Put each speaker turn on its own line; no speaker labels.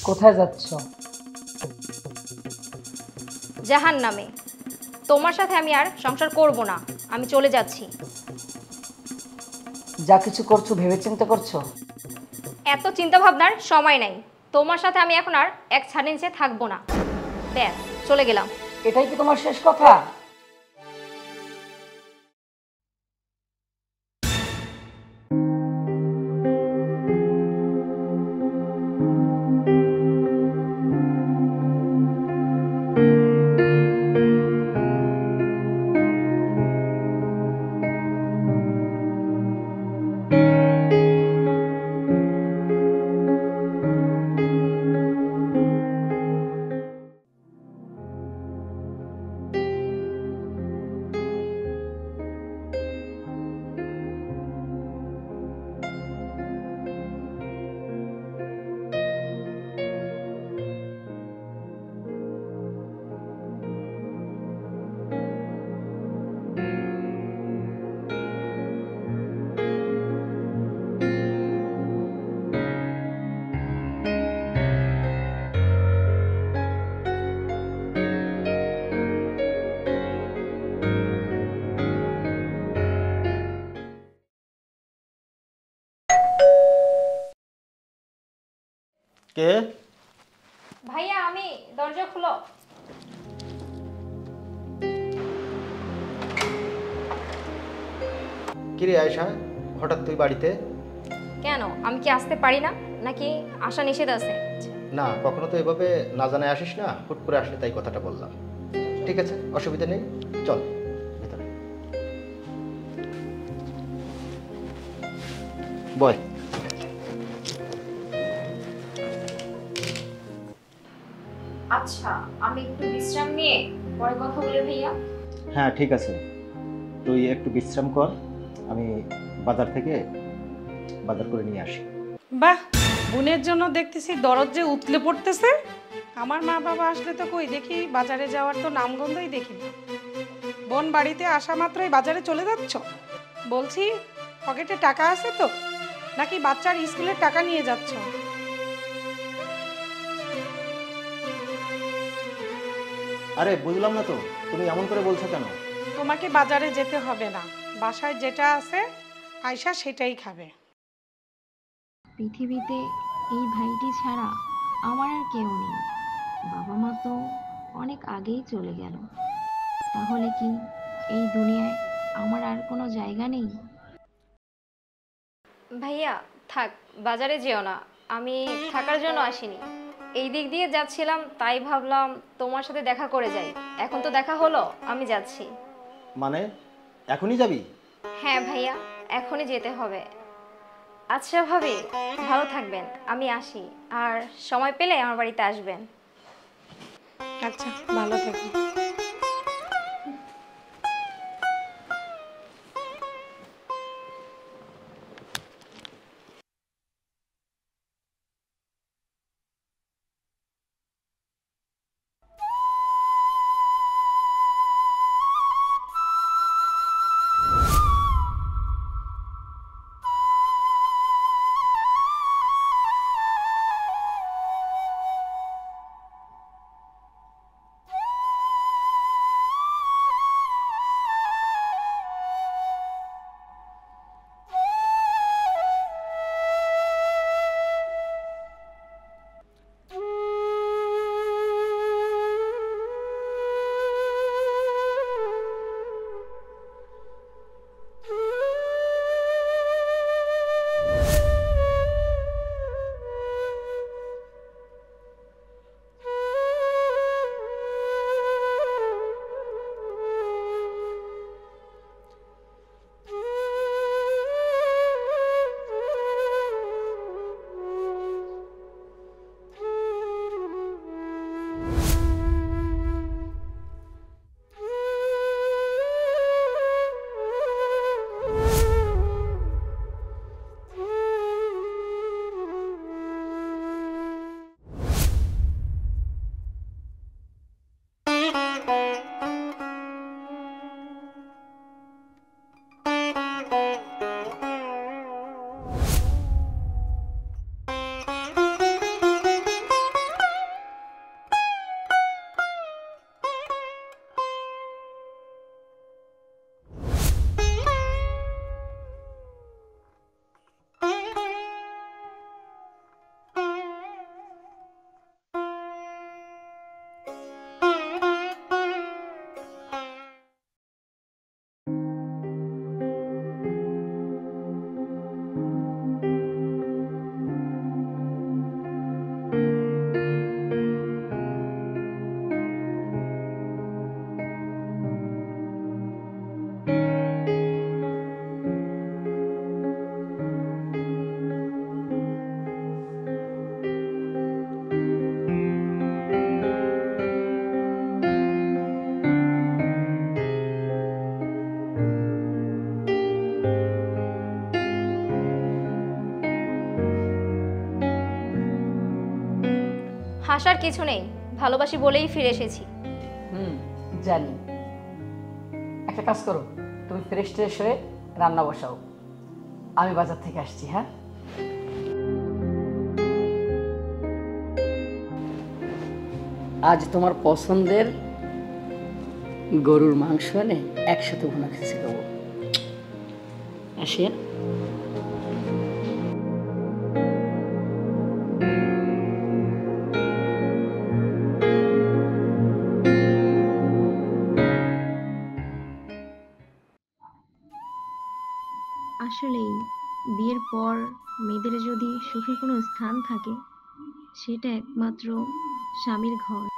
কোথায় যাচ্ছ?
জাহান্নামে। তোমার সাথে আমি আর সংসার করব না, আমি চলে যাচ্ছি।
যা কিছু করছো ভেবেচিন্তে করছো?
এত চিন্তা ভাবনার সময় নাই। তোমার সাথে আমি এখন আর এক ছাদের নিচে থাকবো না। ব্যাস, চলে গেলাম।
এটাই কি তোমার শেষ কথা?
কে?
ভাইয়া, আমি, দরজা খুলো।
কিরে আয়শা, হঠাৎ তুই বাড়িতে?
কেন, আমি কি আসতে পারি না, নাকি আসা নিষেধ আছে?
না, কখনো তো এভাবে না জানায় আসিস না, হুট করে আসলে তাই কথাটা বললাম। ঠিক আছে, অসুবিধা নেই, চল ভিতরে বয়।
আচ্ছা, আমি একটু বিশ্রাম নিয়ে পরে কথা বলি ভাইয়া।
হ্যাঁ ঠিক আছে, তুই একটু বিশ্রাম কর, আমি বাজার থেকে বাজার করে নিয়ে আসি।
বাহ, বোনের জন্য দেখতেছি দরদ যে উতলে পড়তেছে। আমার মা বাবা আসলে তো কই দেখি বাজারে যাওয়ার তো নামগন্ধই দেখি না। বোন বাড়িতে আসা মাত্রই বাজারে চলে যাচ্ছ? বলছি, পকেটে টাকা আছে তো, নাকি বাচ্চার স্কুলের টাকা নিয়ে যাচ্ছ?
আরে বুঝলাম না তো, তুমি এমন করে বলছো কেন?
তোমাকে বাজারে যেতে হবে না, বাসায় যেটা আছে আয়শা সেটাই খাবে।
পৃথিবীতে এই ভাইটি ছাড়া আমার আর কেউ নেই। বাবা মা তো অনেক আগেই চলে গেল। তাহলে কি এই দুনিয়ায় আমার আর কোনো জায়গা নেই?
ভাইয়া থাক, বাজারে যেও না, আমি থাকার জন্য আসিনি। এই দিক দিয়ে যাচ্ছিলাম, তাই ভাবলাম তোমার সাথে দেখা করে যাই। এখন তো দেখা হলো, আমি যাচ্ছি।
মানে এখনই যাবি?
হ্যাঁ ভাইয়া, এখনই যেতে হবে। আচ্ছা ভাবি, ভালো থাকবেন, আমি আসি। আর সময় পেলে আমার বাড়িতে আসবেন।
আচ্ছা, ভালো থেকো।
হাসার কিছু নেই, ভালোবাসি বলেই ফিরে এসেছি।
জানি। একটা কাজ করো, তুমি ফ্রেশ ট্রেশ হয়ে রান্না বসাও, আমি বাজার থেকে আসছি। হ্যাঁ, আজ তোমার পছন্দের গরুর মাংস এনে একসাথে ভুনা খেতে খাবো। আসেন।
আসলেই বিয়ের পর মেয়েদের যদি সুখের কোনো স্থান থাকে, সেটা একমাত্র স্বামীর ঘর।